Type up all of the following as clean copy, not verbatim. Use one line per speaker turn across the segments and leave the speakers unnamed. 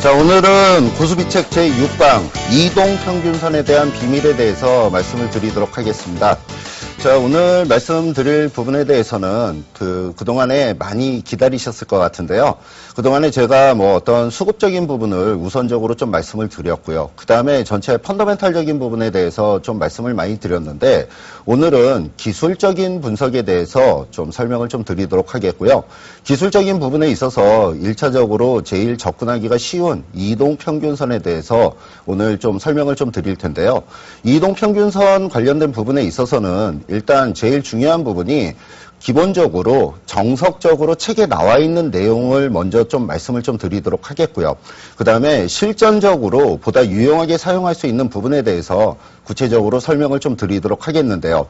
자, 오늘은 고수비책 제6강 이동평균선에 대한 비밀에 대해서 말씀을 드리도록 하겠습니다. 자, 오늘 말씀드릴 부분에 대해서는 그동안에 많이 기다리셨을 것 같은데요. 그동안에 제가 어떤 수급적인 부분을 우선적으로 좀 말씀을 드렸고요. 그 다음에 전체 펀더멘탈적인 부분에 대해서 좀 말씀을 많이 드렸는데, 오늘은 기술적인 분석에 대해서 좀 설명을 좀 드리도록 하겠고요. 기술적인 부분에 있어서 1차적으로 제일 접근하기가 쉬운 이동평균선에 대해서 오늘 좀 설명을 좀 드릴 텐데요. 이동평균선 관련된 부분에 있어서는 일단 제일 중요한 부분이 기본적으로 정석적으로 책에 나와 있는 내용을 먼저 좀 말씀을 좀 드리도록 하겠고요. 그 다음에 실전적으로 보다 유용하게 사용할 수 있는 부분에 대해서 구체적으로 설명을 좀 드리도록 하겠는데요.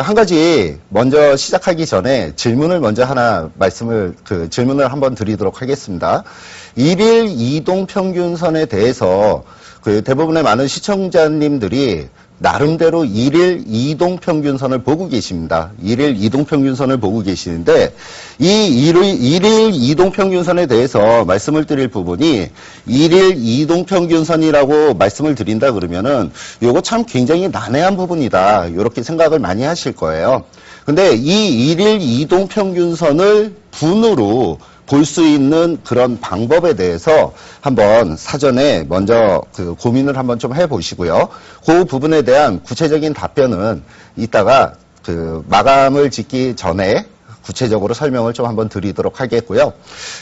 한 가지 먼저 시작하기 전에 질문을 먼저 하나 질문을 한번 드리도록 하겠습니다. 일일 이동평균선에 대해서 대부분의 많은 시청자님들이 나름대로 일일 이동평균선을 보고 계십니다. 일일 이동평균선을 보고 계시는데, 이 일일 이동평균선에 대해서 말씀을 드릴 부분이 일일 이동평균선이라고 말씀을 드린다 그러면은 요거 참 굉장히 난해한 부분이다, 이렇게 생각을 많이 하실 거예요. 근데 이 일일 이동평균선을 분으로 볼 수 있는 그런 방법에 대해서 한번 사전에 먼저 고민을 한번 좀 해보시고요. 그 부분에 대한 구체적인 답변은 이따가 마감을 짓기 전에 구체적으로 설명을 좀 한번 드리도록 하겠고요.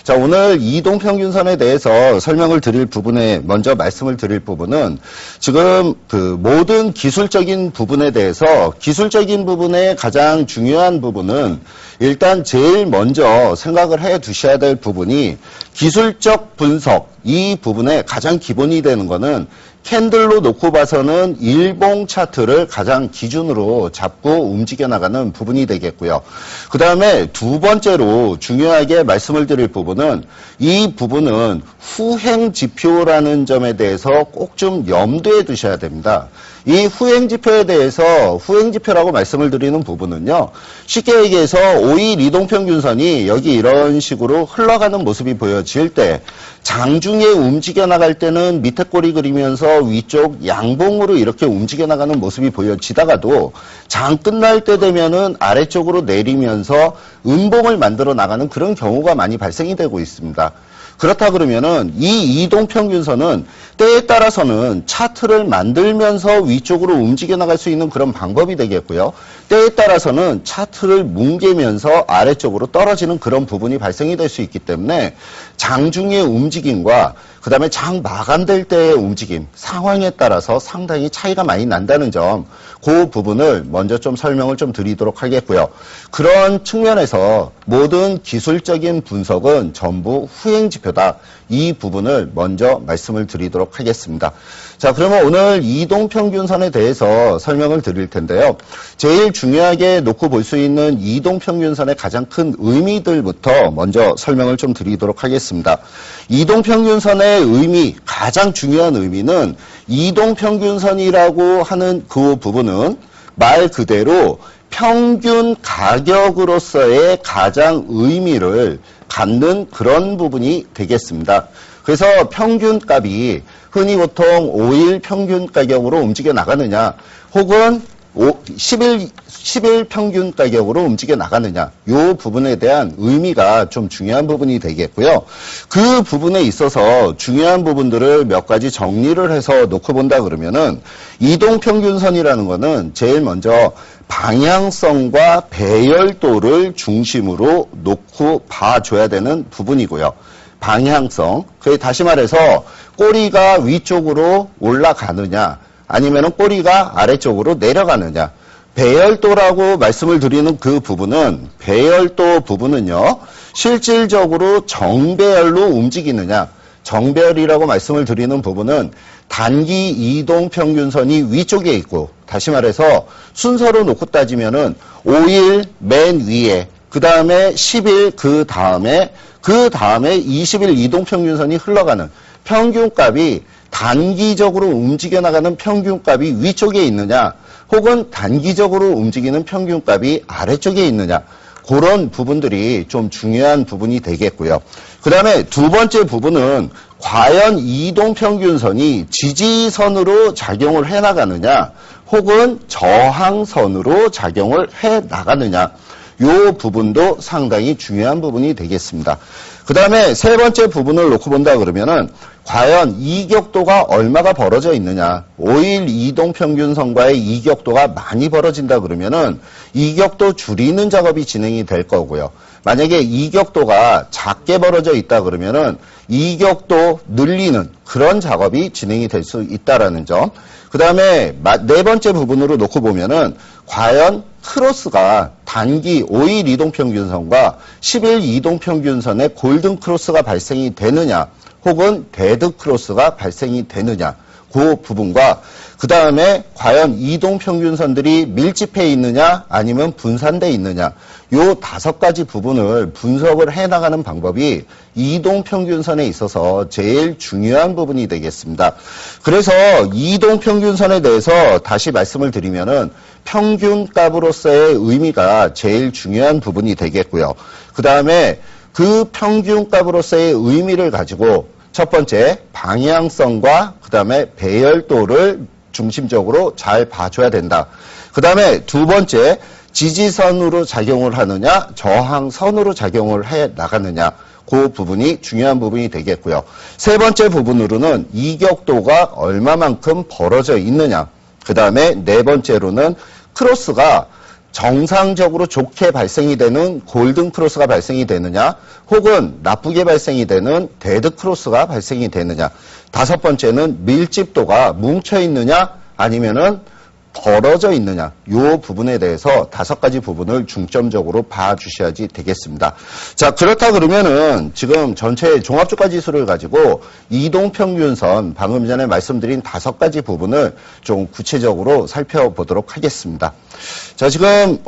자, 오늘 이동평균선에 대해서 설명을 드릴 부분에 먼저 말씀을 드릴 부분은 지금 모든 기술적인 부분에 대해서 기술적인 부분의 가장 중요한 부분은 일단 제일 먼저 생각을 해 두셔야 될 부분이 기술적 분석, 이 부분의 가장 기본이 되는 거는 캔들로 놓고 봐서는 일봉 차트를 가장 기준으로 잡고 움직여 나가는 부분이 되겠고요. 그 다음에 두 번째로 중요하게 말씀을 드릴 부분은 이 부분은 후행 지표라는 점에 대해서 꼭 좀 염두에 두셔야 됩니다. 이 후행 지표에 대해서 후행 지표라고 말씀을 드리는 부분은요, 쉽게 얘기해서 5일 이동평균선이 여기 이런 식으로 흘러가는 모습이 보여질 때 장중에 움직여 나갈 때는 밑에 꼬리 그리면서 위쪽 양봉으로 이렇게 움직여 나가는 모습이 보여지다가도 장 끝날 때 되면은 아래쪽으로 내리면서 음봉을 만들어 나가는 그런 경우가 많이 발생이 되고 있습니다. 그렇다 그러면은 이 이동평균선은 때에 따라서는 차트를 만들면서 위쪽으로 움직여 나갈 수 있는 그런 방법이 되겠고요. 때에 따라서는 차트를 뭉개면서 아래쪽으로 떨어지는 그런 부분이 발생이 될 수 있기 때문에 장중의 움직임과 그 다음에 장 마감될 때의 움직임, 상황에 따라서 상당히 차이가 많이 난다는 점, 그 부분을 먼저 좀 설명을 좀 드리도록 하겠고요. 그런 측면에서 모든 기술적인 분석은 전부 후행지표다. 이 부분을 먼저 말씀을 드리도록 하겠습니다. 자, 그러면 오늘 이동평균선에 대해서 설명을 드릴 텐데요. 제일 중요하게 놓고 볼 수 있는 이동평균선의 가장 큰 의미들부터 먼저 설명을 좀 드리도록 하겠습니다. 이동평균선의 의미, 가장 중요한 의미는 이동평균선이라고 하는 그 부분은 말 그대로 평균 가격으로서의 가장 의미를 갖는 그런 부분이 되겠습니다. 그래서 평균값이 흔히 보통 5일 평균 가격으로 움직여 나가느냐, 혹은 10일 평균 가격으로 움직여 나가느냐, 이 부분에 대한 의미가 좀 중요한 부분이 되겠고요. 그 부분에 있어서 중요한 부분들을 몇 가지 정리를 해서 놓고 본다 그러면은 이동평균선이라는 거는 제일 먼저 방향성과 배열도를 중심으로 놓고 봐줘야 되는 부분이고요. 방향성, 다시 말해서 꼬리가 위쪽으로 올라가느냐, 아니면 꼬리가 아래쪽으로 내려가느냐. 배열도라고 말씀을 드리는 그 부분은, 배열도 부분은요, 실질적으로 정배열로 움직이느냐. 정배열이라고 말씀을 드리는 부분은 단기 이동평균선이 위쪽에 있고, 다시 말해서 순서로 놓고 따지면은 5일 맨 위에, 그 다음에 10일 그 다음에 20일 이동평균선이 흘러가는 평균값이 단기적으로 움직여 나가는 평균값이 위쪽에 있느냐, 혹은 단기적으로 움직이는 평균값이 아래쪽에 있느냐, 그런 부분들이 좀 중요한 부분이 되겠고요. 그 다음에 두 번째 부분은 과연 이동평균선이 지지선으로 작용을 해나가느냐 혹은 저항선으로 작용을 해나가느냐 이 부분도 상당히 중요한 부분이 되겠습니다. 그 다음에 세 번째 부분을 놓고 본다 그러면은 과연 이격도가 얼마가 벌어져 있느냐. 5일 이동평균선과의 이격도가 많이 벌어진다 그러면은 이격도 줄이는 작업이 진행이 될 거고요. 만약에 이격도가 작게 벌어져 있다 그러면은 이격도 늘리는 그런 작업이 진행이 될 수 있다라는 점. 그 다음에 네 번째 부분으로 놓고 보면은 과연 크로스가 단기 5일 이동평균선과 10일 이동평균선의 골든 크로스가 발생이 되느냐 혹은 데드 크로스가 발생이 되느냐 그 부분과 그 다음에 과연 이동평균선들이 밀집해 있느냐 아니면 분산돼 있느냐 요 5가지 부분을 분석을 해나가는 방법이 이동평균선에 있어서 제일 중요한 부분이 되겠습니다. 그래서 이동평균선에 대해서 다시 말씀을 드리면은 평균값으로서의 의미가 제일 중요한 부분이 되겠고요. 그 다음에 그 평균값으로서의 의미를 가지고 첫 번째 방향성과 그 다음에 배열도를 중심적으로 잘 봐줘야 된다. 그 다음에 두 번째 지지선으로 작용을 하느냐 저항선으로 작용을 해 나가느냐 그 부분이 중요한 부분이 되겠고요. 세 번째 부분으로는 이격도가 얼마만큼 벌어져 있느냐. 그 다음에 네 번째로는 크로스가 정상적으로 좋게 발생이 되는 골든 크로스가 발생이 되느냐 혹은 나쁘게 발생이 되는 데드 크로스가 발생이 되느냐. 다섯 번째는 밀집도가 뭉쳐 있느냐 아니면은 벌어져 있느냐 이 부분에 대해서 5가지 부분을 중점적으로 봐주셔야지 되겠습니다. 자 그렇다 그러면은 지금 전체 종합주가지수를 가지고 이동평균선 방금 전에 말씀드린 5가지 부분을 좀 구체적으로 살펴보도록 하겠습니다. 자 지금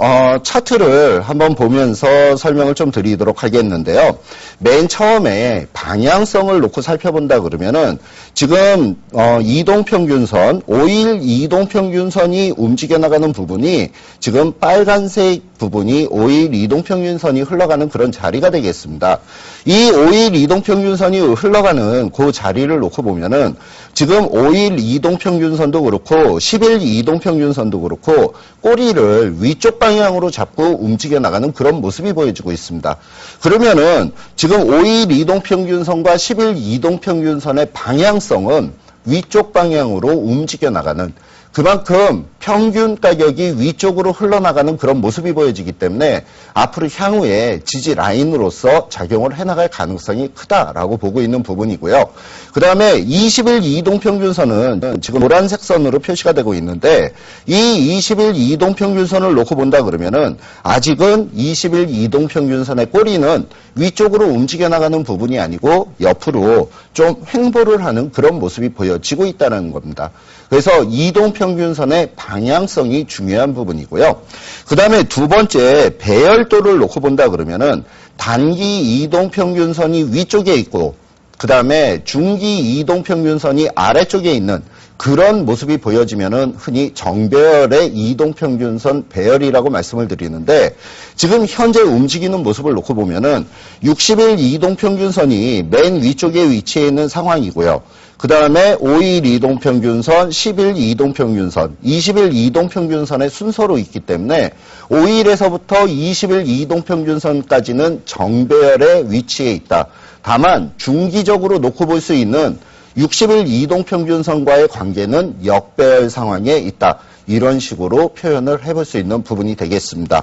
차트를 한번 보면서 설명을 좀 드리도록 하겠는데요. 맨 처음에 방향성을 놓고 살펴본다 그러면은 지금 이동평균선 5일 이동평균선이 움직여 나가는 부분이 지금 빨간색 부분이 5일 이동평균선이 흘러가는 그런 자리가 되겠습니다. 이 5일 이동평균선이 흘러가는 그 자리를 놓고 보면은 지금 5일 이동평균선도 그렇고 10일 이동평균선도 그렇고 꼬리를 위쪽 방향으로 잡고 움직여 나가는 그런 모습이 보여지고 있습니다. 그러면은 지금 5일 이동평균선과 10일 이동평균선의 방향성은 위쪽 방향으로 움직여 나가는 그만큼 평균 가격이 위쪽으로 흘러나가는 그런 모습이 보여지기 때문에 앞으로 향후에 지지 라인으로서 작용을 해나갈 가능성이 크다라고 보고 있는 부분이고요. 그 다음에 20일 이동평균선은 지금 노란색 선으로 표시가 되고 있는데 이 20일 이동평균선을 놓고 본다 그러면은 아직은 20일 이동평균선의 꼬리는 위쪽으로 움직여 나가는 부분이 아니고 옆으로 좀 횡보를 하는 그런 모습이 보여지고 있다는 겁니다. 그래서 이동평균선의 방향성이 중요한 부분이고요. 그 다음에 두 번째 배열도를 놓고 본다 그러면은 단기 이동평균선이 위쪽에 있고 그 다음에 중기 이동평균선이 아래쪽에 있는 그런 모습이 보여지면은 흔히 정배열의 이동평균선 배열이라고 말씀을 드리는데 지금 현재 움직이는 모습을 놓고 보면은 60일 이동평균선이 맨 위쪽에 위치해 있는 상황이고요. 그 다음에 5일 이동평균선, 10일 이동평균선, 20일 이동평균선의 순서로 있기 때문에 5일에서부터 20일 이동평균선까지는 정배열의 위치에 있다. 다만 중기적으로 놓고 볼 수 있는 60일 이동평균선과의 관계는 역배열 상황에 있다. 이런 식으로 표현을 해볼 수 있는 부분이 되겠습니다.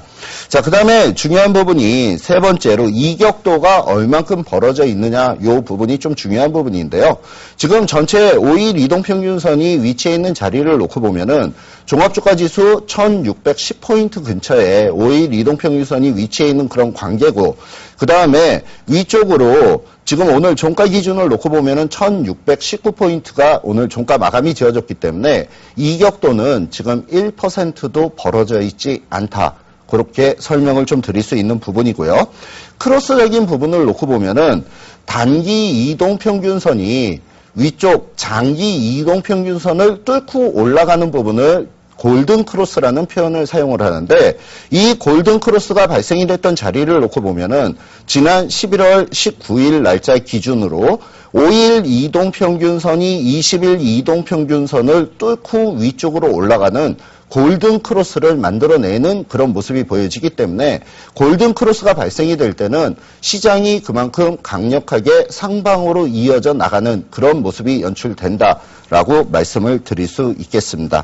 자, 그 다음에 중요한 부분이 세 번째로 이격도가 얼만큼 벌어져 있느냐 이 부분이 좀 중요한 부분인데요. 지금 전체 5일 이동평균선이 위치해 있는 자리를 놓고 보면은 종합주가지수 1610포인트 근처에 5일 이동평균선이 위치해 있는 그런 관계고 그 다음에 위쪽으로 지금 오늘 종가 기준을 놓고 보면은 1619포인트가 오늘 종가 마감이 지어졌기 때문에 이격도는 지금 1%도 벌어져 있지 않다. 그렇게 설명을 좀 드릴 수 있는 부분이고요. 크로스적인 부분을 놓고 보면은 단기 이동평균선이 위쪽 장기 이동평균선을 뚫고 올라가는 부분을 골든 크로스라는 표현을 사용을 하는데 이 골든 크로스가 발생이 됐던 자리를 놓고 보면은 지난 11월 19일 날짜 기준으로 5일 이동평균선이 20일 이동평균선을 뚫고 위쪽으로 올라가는 골든 크로스를 만들어내는 그런 모습이 보여지기 때문에 골든 크로스가 발생이 될 때는 시장이 그만큼 강력하게 상방으로 이어져 나가는 그런 모습이 연출된다라고 말씀을 드릴 수 있겠습니다.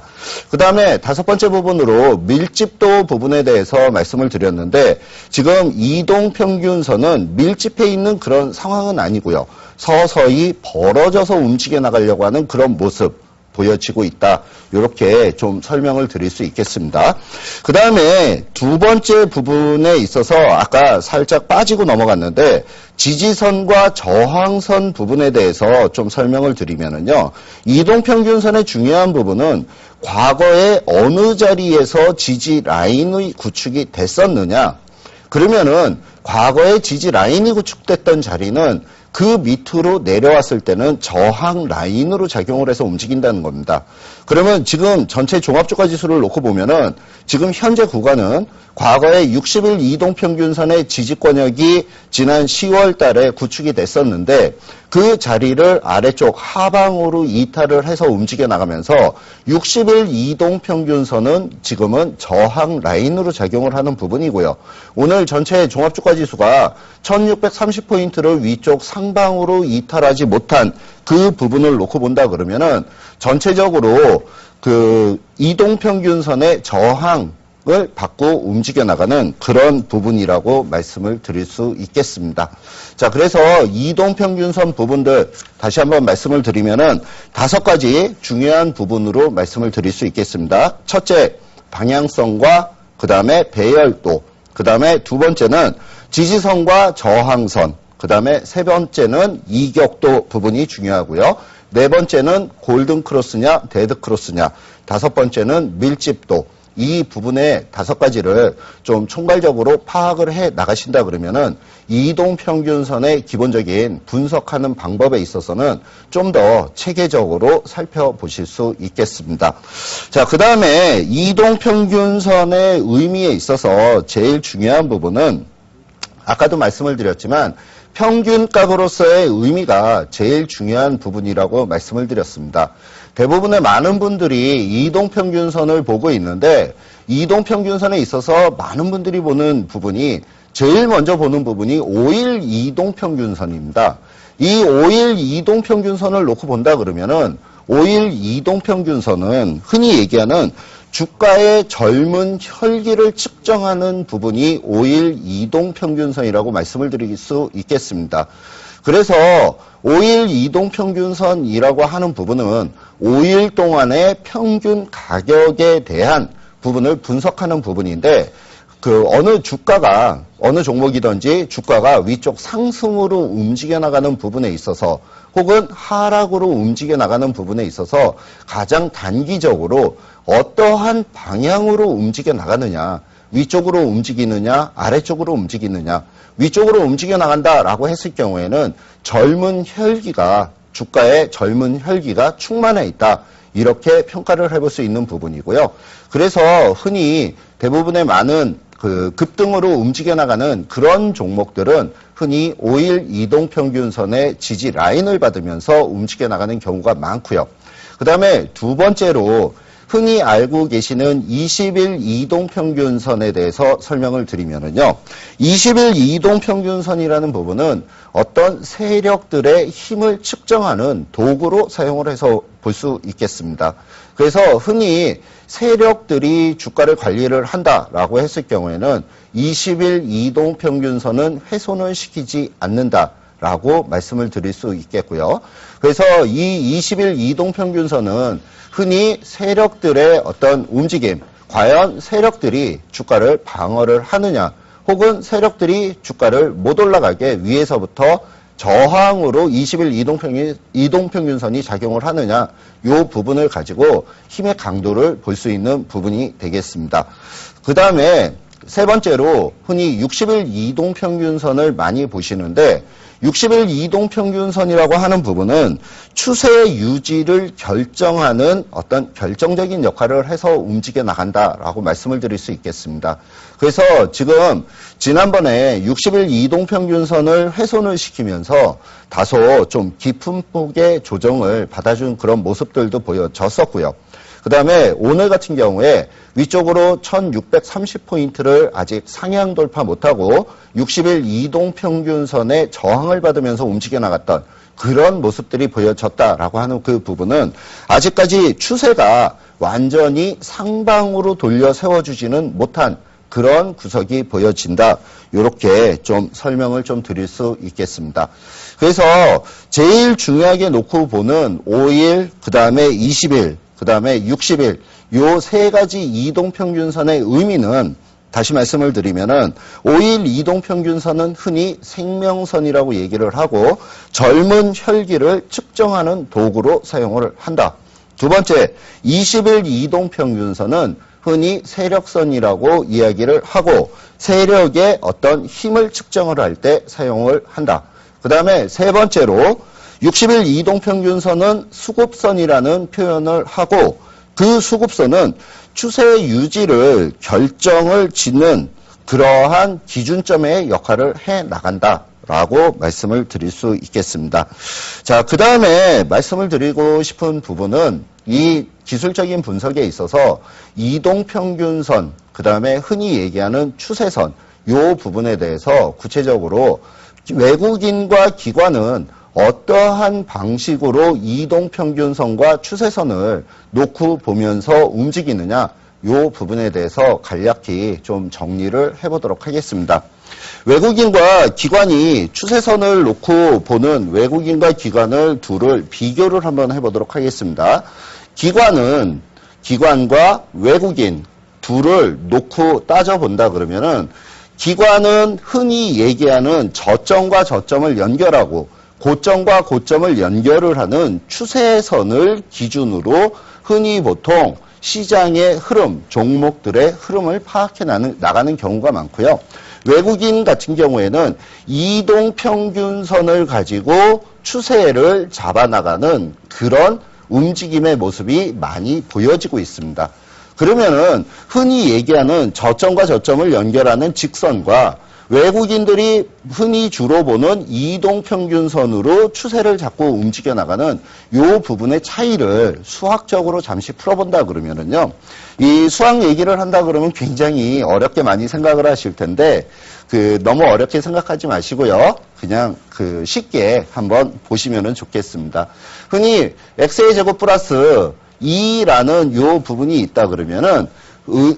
그 다음에 다섯 번째 부분으로 밀집도 부분에 대해서 말씀을 드렸는데 지금 이동평균선은 밀집해 있는 그런 상황은 아니고요. 서서히 벌어져서 움직여 나가려고 하는 그런 모습 보여지고 있다. 이렇게 좀 설명을 드릴 수 있겠습니다. 그 다음에 두 번째 부분에 있어서 아까 살짝 빠지고 넘어갔는데 지지선과 저항선 부분에 대해서 좀 설명을 드리면은요. 이동평균선의 중요한 부분은 과거에 어느 자리에서 지지 라인의 구축이 됐었느냐. 그러면은 과거에 지지 라인이 구축됐던 자리는 그 밑으로 내려왔을 때는 저항 라인으로 작용을 해서 움직인다는 겁니다. 그러면 지금 전체 종합주가지수를 놓고 보면은 지금 현재 구간은 과거에 60일 이동평균선의 지지권역이 지난 10월 달에 구축이 됐었는데 그 자리를 아래쪽 하방으로 이탈을 해서 움직여 나가면서 60일 이동평균선은 지금은 저항 라인으로 작용을 하는 부분이고요. 오늘 전체 종합주가지수가 1630포인트를 위쪽 상방으로 이탈하지 못한 그 부분을 놓고 본다 그러면은 전체적으로 그 이동평균선의 저항을 받고 움직여 나가는 그런 부분이라고 말씀을 드릴 수 있겠습니다. 자, 그래서 이동평균선 부분들 다시 한번 말씀을 드리면은 다섯 가지 중요한 부분으로 말씀을 드릴 수 있겠습니다. 첫째, 방향성과 그 다음에 배열도, 그 다음에 두 번째는 지지선과 저항선, 그 다음에 세 번째는 이격도 부분이 중요하고요. 네 번째는 골든 크로스냐, 데드 크로스냐, 다섯 번째는 밀집도. 이 부분의 다섯 가지를 좀 총괄적으로 파악을 해 나가신다 그러면은 이동평균선의 기본적인 분석하는 방법에 있어서는 좀 더 체계적으로 살펴보실 수 있겠습니다. 자, 그 다음에 이동평균선의 의미에 있어서 제일 중요한 부분은 아까도 말씀을 드렸지만 평균값으로서의 의미가 제일 중요한 부분이라고 말씀을 드렸습니다. 대부분의 많은 분들이 이동평균선을 보고 있는데 이동평균선에 있어서 많은 분들이 보는 부분이 제일 먼저 보는 부분이 5일 이동평균선입니다. 이 5일 이동평균선을 놓고 본다 그러면은 5일 이동평균선은 흔히 얘기하는 주가의 젊은 혈기를 측정하는 부분이 5일 이동평균선이라고 말씀을 드릴 수 있겠습니다. 그래서 5일 이동평균선이라고 하는 부분은 5일 동안의 평균 가격에 대한 부분을 분석하는 부분인데 그 어느 주가가 어느 종목이든지 주가가 위쪽 상승으로 움직여 나가는 부분에 있어서 혹은 하락으로 움직여 나가는 부분에 있어서 가장 단기적으로 어떠한 방향으로 움직여 나가느냐, 위쪽으로 움직이느냐, 아래쪽으로 움직이느냐, 위쪽으로 움직여 나간다라고 했을 경우에는 젊은 혈기가, 주가에 젊은 혈기가 충만해 있다. 이렇게 평가를 해볼 수 있는 부분이고요. 그래서 흔히 대부분의 많은 그 급등으로 움직여 나가는 그런 종목들은 흔히 5일 이동평균선의 지지 라인을 받으면서 움직여 나가는 경우가 많고요. 그 다음에 두 번째로 흔히 알고 계시는 20일 이동평균선에 대해서 설명을 드리면은요. 20일 이동평균선이라는 부분은 어떤 세력들의 힘을 측정하는 도구로 사용을 해서 볼 수 있겠습니다. 그래서 흔히 세력들이 주가를 관리를 한다라고 했을 경우에는 20일 이동평균선은 훼손을 시키지 않는다라고 말씀을 드릴 수 있겠고요. 그래서 이 20일 이동평균선은 흔히 세력들의 어떤 움직임, 과연 세력들이 주가를 방어를 하느냐, 혹은 세력들이 주가를 못 올라가게 위에서부터 저항으로 20일 이동평균선이 작용을 하느냐, 이 부분을 가지고 힘의 강도를 볼 수 있는 부분이 되겠습니다. 그 다음에 세 번째로 흔히 60일 이동평균선을 많이 보시는데 60일 이동평균선이라고 하는 부분은 추세 유지를 결정하는 어떤 결정적인 역할을 해서 움직여 나간다라고 말씀을 드릴 수 있겠습니다. 그래서 지금 지난번에 60일 이동평균선을 훼손을 시키면서 다소 좀 깊은 폭의 조정을 받아준 그런 모습들도 보여졌었고요. 그 다음에 오늘 같은 경우에 위쪽으로 1630포인트를 아직 상향 돌파 못하고 60일 이동평균선에 저항을 받으면서 움직여 나갔던 그런 모습들이 보여졌다라고 하는 그 부분은 아직까지 추세가 완전히 상방으로 돌려 세워주지는 못한 그런 구석이 보여진다. 이렇게 좀 설명을 좀 드릴 수 있겠습니다. 그래서 제일 중요하게 놓고 보는 5일, 그 다음에 20일, 그 다음에 60일 요 세 가지 이동평균선의 의미는 다시 말씀을 드리면은 5일 이동평균선은 흔히 생명선이라고 얘기를 하고 젊은 혈기를 측정하는 도구로 사용을 한다. 두 번째, 20일 이동평균선은 흔히 세력선이라고 이야기를 하고 세력의 어떤 힘을 측정을 할 때 사용을 한다. 그 다음에 세 번째로 60일 이동평균선은 수급선이라는 표현을 하고 그 수급선은 추세 유지를 결정을 짓는 그러한 기준점의 역할을 해 나간다라고 말씀을 드릴 수 있겠습니다. 자, 그 다음에 말씀을 드리고 싶은 부분은 이 기술적인 분석에 있어서 이동평균선, 그 다음에 흔히 얘기하는 추세선 이 부분에 대해서 구체적으로 외국인과 기관은 어떠한 방식으로 이동평균선과 추세선을 놓고 보면서 움직이느냐 이 부분에 대해서 간략히 좀 정리를 해보도록 하겠습니다. 외국인과 기관이 추세선을 놓고 보는 외국인과 기관을 둘을 비교를 한번 해보도록 하겠습니다. 기관과 외국인 둘을 놓고 따져본다 그러면은 기관은 흔히 얘기하는 저점과 저점을 연결하고 고점과 고점을 연결을 하는 추세선을 기준으로 흔히 보통 시장의 흐름, 종목들의 흐름을 파악해 나가는 경우가 많고요. 외국인 같은 경우에는 이동평균선을 가지고 추세를 잡아나가는 그런 움직임의 모습이 많이 보여지고 있습니다. 그러면은 흔히 얘기하는 저점과 저점을 연결하는 직선과 외국인들이 흔히 주로 보는 이동평균선으로 추세를 잡고 움직여 나가는 이 부분의 차이를 수학적으로 잠시 풀어본다 그러면은요, 이 수학 얘기를 한다 그러면 굉장히 어렵게 많이 생각을 하실 텐데, 너무 어렵게 생각하지 마시고요. 그냥 쉽게 한번 보시면은 좋겠습니다. 흔히 x의 제곱 플러스 2라는 이 부분이 있다 그러면은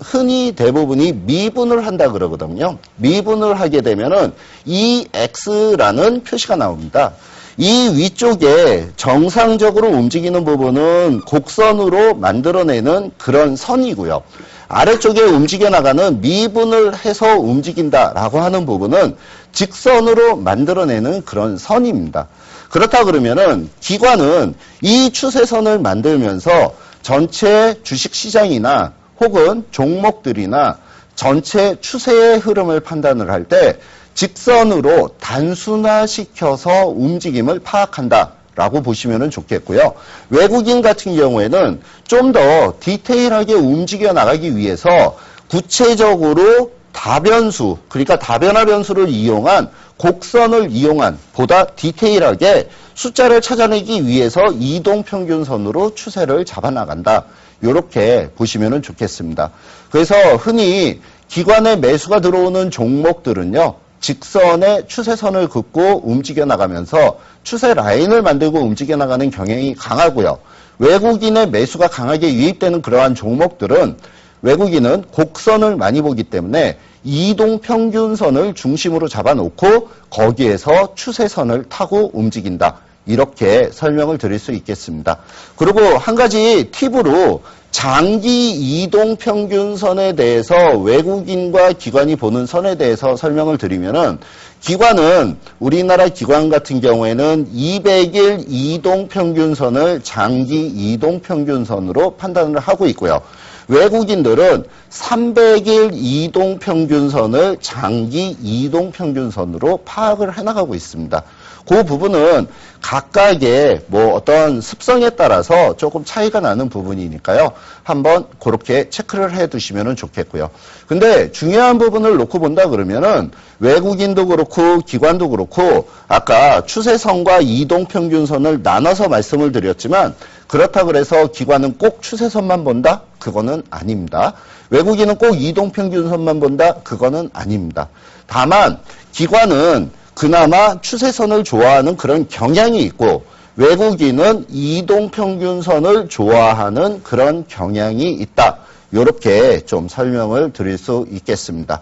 흔히 대부분이 미분을 한다 그러거든요. 미분을 하게 되면은 이 x라는 표시가 나옵니다. 이 위쪽에 정상적으로 움직이는 부분은 곡선으로 만들어내는 그런 선이고요. 아래쪽에 움직여 나가는 미분을 해서 움직인다라고 하는 부분은 직선으로 만들어내는 그런 선입니다. 그렇다 그러면은 기관은 이 추세선을 만들면서 전체 주식시장이나 혹은 종목들이나 전체 추세의 흐름을 판단을 할 때 직선으로 단순화시켜서 움직임을 파악한다라고 보시면 좋겠고요. 외국인 같은 경우에는 좀 더 디테일하게 움직여 나가기 위해서 구체적으로 다변수, 그러니까 다변화 변수를 이용한 곡선을 이용한 보다 디테일하게 숫자를 찾아내기 위해서 이동평균선으로 추세를 잡아나간다. 이렇게 보시면 좋겠습니다. 그래서 흔히 기관의 매수가 들어오는 종목들은요, 직선의 추세선을 긋고 움직여 나가면서 추세 라인을 만들고 움직여 나가는 경향이 강하고요. 외국인의 매수가 강하게 유입되는 그러한 종목들은 외국인은 곡선을 많이 보기 때문에 이동평균선을 중심으로 잡아놓고 거기에서 추세선을 타고 움직인다. 이렇게 설명을 드릴 수 있겠습니다. 그리고 한 가지 팁으로 장기 이동평균선에 대해서 외국인과 기관이 보는 선에 대해서 설명을 드리면은 기관은 우리나라 기관 같은 경우에는 200일 이동평균선을 장기 이동평균선으로 판단을 하고 있고요. 외국인들은 300일 이동평균선을 장기 이동평균선으로 파악을 해나가고 있습니다. 그 부분은 각각의 뭐 어떤 습성에 따라서 조금 차이가 나는 부분이니까요. 한번 그렇게 체크를 해 두시면 좋겠고요. 근데 중요한 부분을 놓고 본다 그러면은 외국인도 그렇고 기관도 그렇고 아까 추세선과 이동평균선을 나눠서 말씀을 드렸지만 그렇다 그래서 기관은 꼭 추세선만 본다? 그거는 아닙니다. 외국인은 꼭 이동평균선만 본다? 그거는 아닙니다. 다만 기관은 그나마 추세선을 좋아하는 그런 경향이 있고 외국인은 이동평균선을 좋아하는 그런 경향이 있다. 이렇게 좀 설명을 드릴 수 있겠습니다.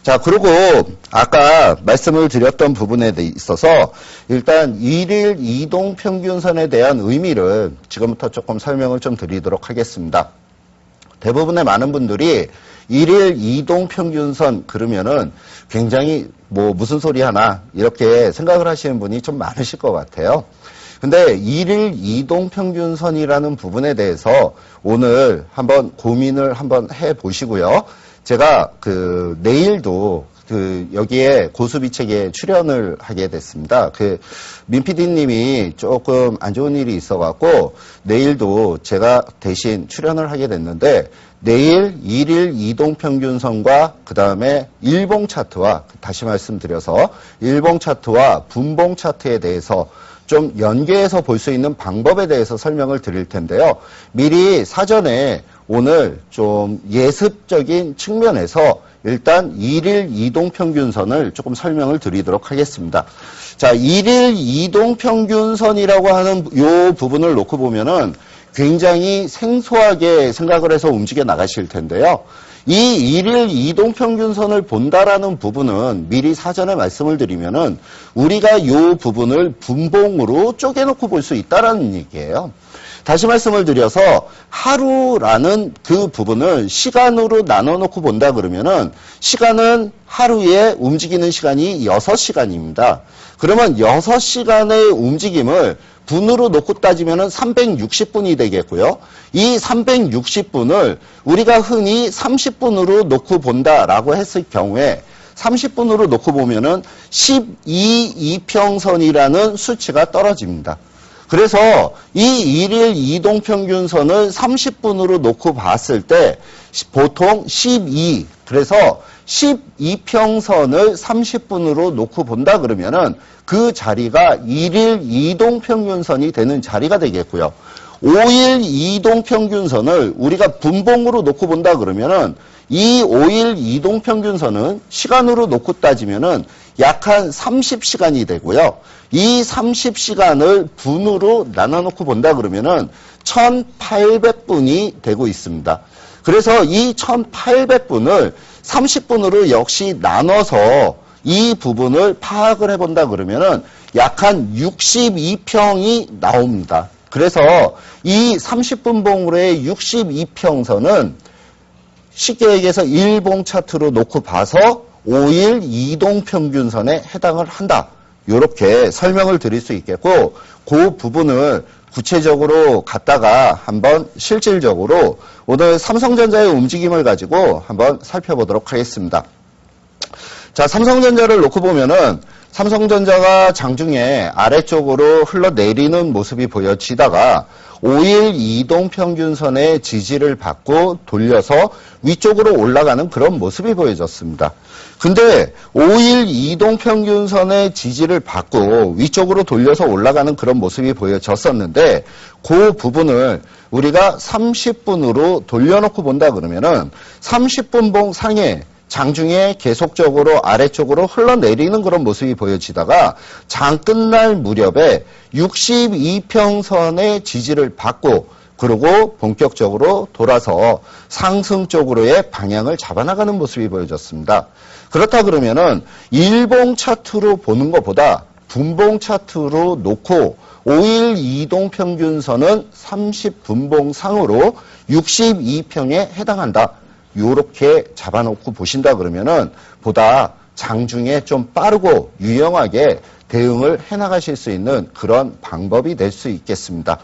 자, 그리고 아까 말씀을 드렸던 부분에 있어서 일단 일일 이동평균선에 대한 의미를 지금부터 조금 설명을 좀 드리도록 하겠습니다. 대부분의 많은 분들이 일일 이동평균선 그러면은 굉장히 뭐 무슨 소리 하나 이렇게 생각을 하시는 분이 좀 많으실 것 같아요. 근데 일일 이동평균선이라는 부분에 대해서 오늘 한번 고민을 한번 해 보시고요. 제가 내일도 여기에 고수비책에 출연을 하게 됐습니다. 민 PD님이 조금 안 좋은 일이 있어갖고 내일도 제가 대신 출연을 하게 됐는데 내일 일일 이동평균선과 그 다음에 일봉 차트와 다시 말씀드려서 일봉 차트와 분봉 차트에 대해서 좀 연계해서 볼 수 있는 방법에 대해서 설명을 드릴 텐데요. 미리 사전에 오늘 좀 예습적인 측면에서 일단 일일 이동평균선을 조금 설명을 드리도록 하겠습니다. 자, 일일 이동평균선이라고 하는 이 부분을 놓고 보면은 굉장히 생소하게 생각을 해서 움직여 나가실 텐데요. 이 일일 이동평균선을 본다라는 부분은 미리 사전에 말씀을 드리면은 우리가 이 부분을 분봉으로 쪼개놓고 볼 수 있다라는 얘기예요. 다시 말씀을 드려서 하루라는 그 부분을 시간으로 나눠놓고 본다 그러면은 시간은 하루에 움직이는 시간이 6시간입니다. 그러면 6시간의 움직임을 분으로 놓고 따지면은 360분이 되겠고요. 이 360분을 우리가 흔히 30분으로 놓고 본다라고 했을 경우에 30분으로 놓고 보면은 12이평선이라는 수치가 떨어집니다. 그래서 이 일일 이동평균선을 30분으로 놓고 봤을 때 보통 12, 그래서 12평선을 30분으로 놓고 본다 그러면은 그 자리가 일일 이동평균선이 되는 자리가 되겠고요. 5일 이동평균선을 우리가 분봉으로 놓고 본다 그러면은 이 5일 이동평균선은 시간으로 놓고 따지면은 약 한 30시간이 되고요. 이 30시간을 분으로 나눠놓고 본다 그러면은 1800분이 되고 있습니다. 그래서 이 1800분을 30분으로 역시 나눠서 이 부분을 파악을 해본다 그러면은 약 한 62평이 나옵니다. 그래서 이 30분봉으로의 62평선은 쉽게 얘기해서 일봉 차트로 놓고 봐서 5일 이동평균선에 해당을 한다. 이렇게 설명을 드릴 수 있겠고 그 부분을 구체적으로 갖다가 한번 실질적으로 오늘 삼성전자의 움직임을 가지고 한번 살펴보도록 하겠습니다. 자, 삼성전자를 놓고 보면은 삼성전자가 장중에 아래쪽으로 흘러내리는 모습이 보여지다가 5일 이동평균선의 지지를 받고 돌려서 위쪽으로 올라가는 그런 모습이 보여졌습니다. 근데 5일 이동평균선의 지지를 받고 위쪽으로 돌려서 올라가는 그런 모습이 보여졌었는데 그 부분을 우리가 30분으로 돌려놓고 본다 그러면은 30분봉 상에 장중에 계속적으로 아래쪽으로 흘러내리는 그런 모습이 보여지다가 장 끝날 무렵에 62평선의 지지를 받고 그리고 본격적으로 돌아서 상승 쪽으로의 방향을 잡아나가는 모습이 보여졌습니다. 그렇다 그러면은 일봉 차트로 보는 것보다 분봉 차트로 놓고 5일 이동평균선은 30분봉 상으로 62평에 해당한다. 요렇게 잡아놓고 보신다 그러면은 보다 장중에 좀 빠르고 유용하게 대응을 해나가실 수 있는 그런 방법이 될 수 있겠습니다.